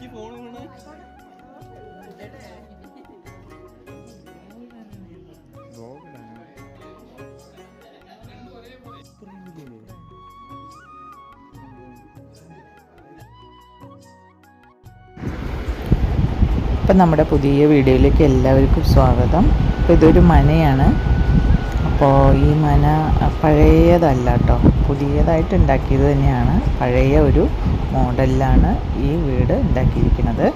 അപ്പം നമ്മുടെ പുതിയ വീഡിയോയിലേക്ക് എല്ലാവർക്കും സ്വാഗതം. അപ്പോൾ ഇതൊരു മനയാണ്. അപ്പോൾ ഈ മന പഴയതല്ല കേട്ടോ, പുതിയതായിട്ട് ഉണ്ടാക്കിയത് തന്നെയാണ്. പഴയ ഒരു മോഡലിലാണ് ഈ വീട് ഉണ്ടാക്കിയിരിക്കുന്നത്.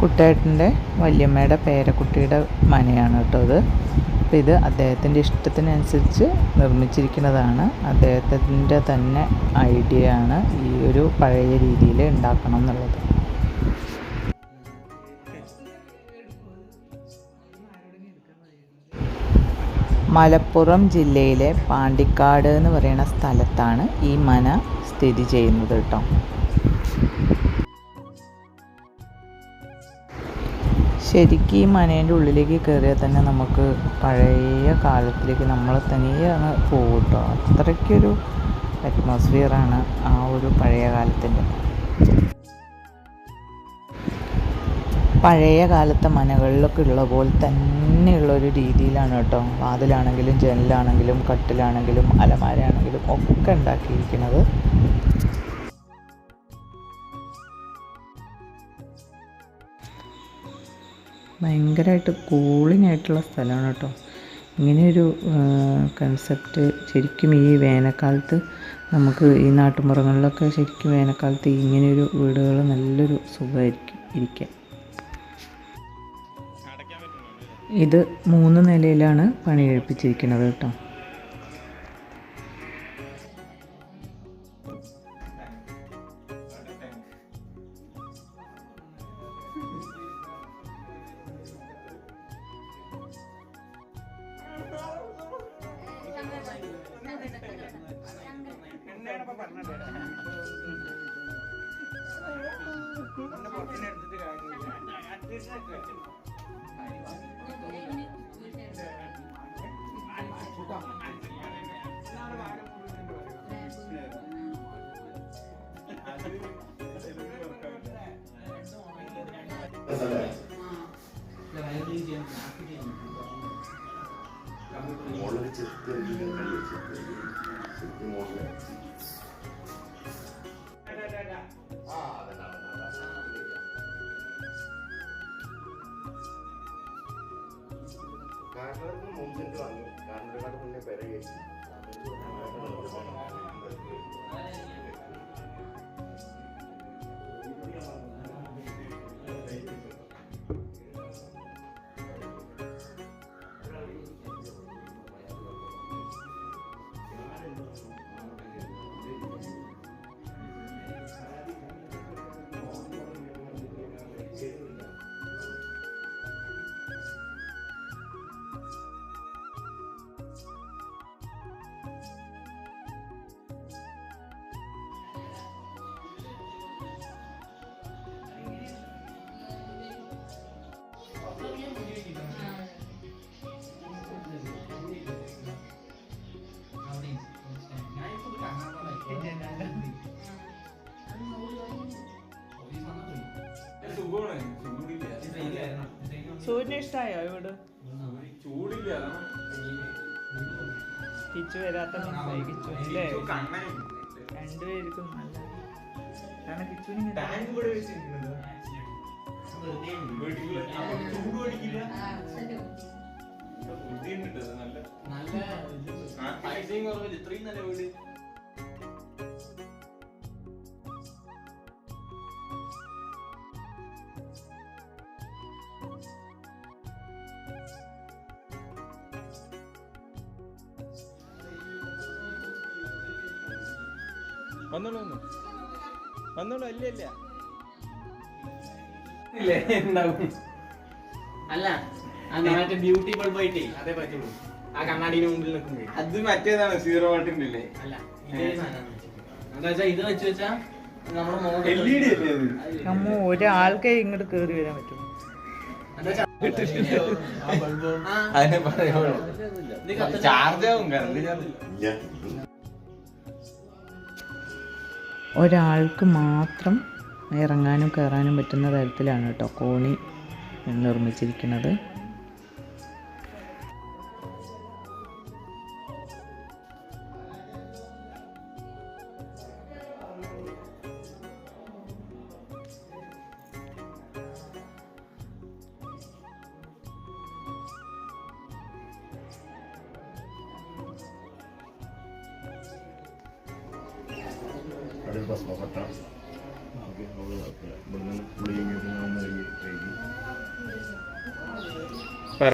കുട്ടേട്ടൻ്റെ വല്യമ്മയുടെ പേരക്കുട്ടിയുടെ മനയാണ് കേട്ടോ ഇത്. അപ്പോൾ ഇത് അദ്ദേഹത്തിൻ്റെ ഇഷ്ടത്തിനനുസരിച്ച് നിർമ്മിച്ചിരിക്കുന്നതാണ്. അദ്ദേഹത്തിൻ്റെ തന്നെ ഐഡിയ ആണ് ഈ ഒരു പഴയ രീതിയിൽ ഉണ്ടാക്കണം എന്നുള്ളത്. മലപ്പുറം ജില്ലയിലെ പാണ്ടിക്കാട് എന്ന് പറയുന്ന സ്ഥലത്താണ് ഈ മന സ്ഥിതി ചെയ്യുന്നത് കേട്ടോ. ശരിക്കും ഈ മനേൻ്റെ ഉള്ളിലേക്ക് കയറിയാൽ തന്നെ നമുക്ക് പഴയ കാലത്തിലേക്ക് നമ്മൾ തനിയെ അങ്ങ് പോകും കേട്ടോ. അത്രയ്ക്കൊരു അറ്റ്മോസ്ഫിയറാണ് ആ ഒരു പഴയ കാലത്തിൻ്റെ. പഴയ കാലത്തെ മനകളിലൊക്കെ ഉള്ള പോലെ തന്നെയുള്ളൊരു രീതിയിലാണ് കേട്ടോ വാതിലാണെങ്കിലും ജനലാണെങ്കിലും കട്ടിലാണെങ്കിലും അലമാരയാണെങ്കിലും ഒക്കെ ഉണ്ടാക്കിയിരിക്കുന്നത്. ഭയങ്കരമായിട്ട് കൂളിംഗ് ആയിട്ടുള്ള സ്ഥലമാണ് കേട്ടോ. ഇങ്ങനെയൊരു കൺസെപ്റ്റ് ശരിക്കും ഈ വേനൽക്കാലത്ത് നമുക്ക് ഈ നാട്ടുമ്പുറങ്ങളിലൊക്കെ ശരിക്കും വേനൽക്കാലത്ത് ഇങ്ങനെയൊരു വീടുകൾ നല്ലൊരു സുഖമായിരിക്കും ഇരിക്കാൻ. ഇത് 3 നിലയിലാണ് പണി കഴിപ്പിച്ചിരിക്കുന്നത് കേട്ടോ. സൂര്യന് ഇഷ്ടമായോ ഇവിടെ? കിച്ചു വരാത്ത മനസ്സിലായി കിച്ചു അല്ലേ? രണ്ടുപേർക്കും നല്ല കാരണം കിച്ചുവിന് ഇത്രയും നല്ല വീട്. വന്നോളൂ വന്നോളൂ. അല്ല അല്ല മറ്റേ ബ്യൂട്ടി ബൾബ് ആയിട്ടേ അതേ പറ്റുള്ളൂ. ആ കണ്ണാടിന് മുമ്പിൽ നിൽക്കുമ്പോഴേ അത് മറ്റേതാണ് 0 വാട്ടിന്റെ ഇല്ലേ? അല്ല ഇതേ സാധനം എന്താ വെച്ചാ ഇത് വെച്ച് വെച്ചാ നമ്മുടെ LED അല്ലേ അത്? നമ്മ ഒരാൾക്കേ ഇങ്ങോട്ട് കേറി വരാൻ പറ്റും. അതിനെ പറയുള്ളൂ. ചാർജ് ആവും കറണ്ട് ചാർജ്. ഒരാൾക്ക് മാത്രം ഇറങ്ങാനും കയറാനും പറ്റുന്ന തരത്തിലാണ് കേട്ടോ കോണി നിർമ്മിച്ചിരിക്കുന്നത്.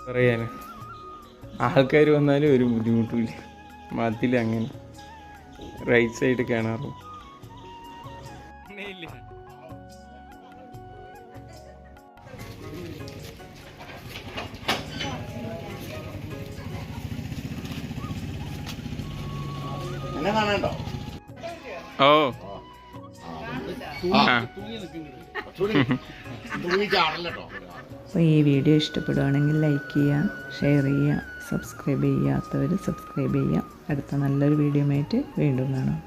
പറയാന് ആൾക്കാർ വന്നാലും ഒരു ബുദ്ധിമുട്ടില്ല. മതിൽ അങ്ങനെ റൈറ്റ് സൈഡ് കാണാറും. ഓ അപ്പോൾ ഈ വീഡിയോ ഇഷ്ടപ്പെടുകയാണെങ്കിൽ ലൈക്ക് ചെയ്യുക, ഷെയർ ചെയ്യുക, സബ്സ്ക്രൈബ് ചെയ്യാത്തവർ സബ്സ്ക്രൈബ് ചെയ്യുക. അടുത്ത നല്ലൊരു വീഡിയോ ആയിട്ട് വീണ്ടും കാണാം.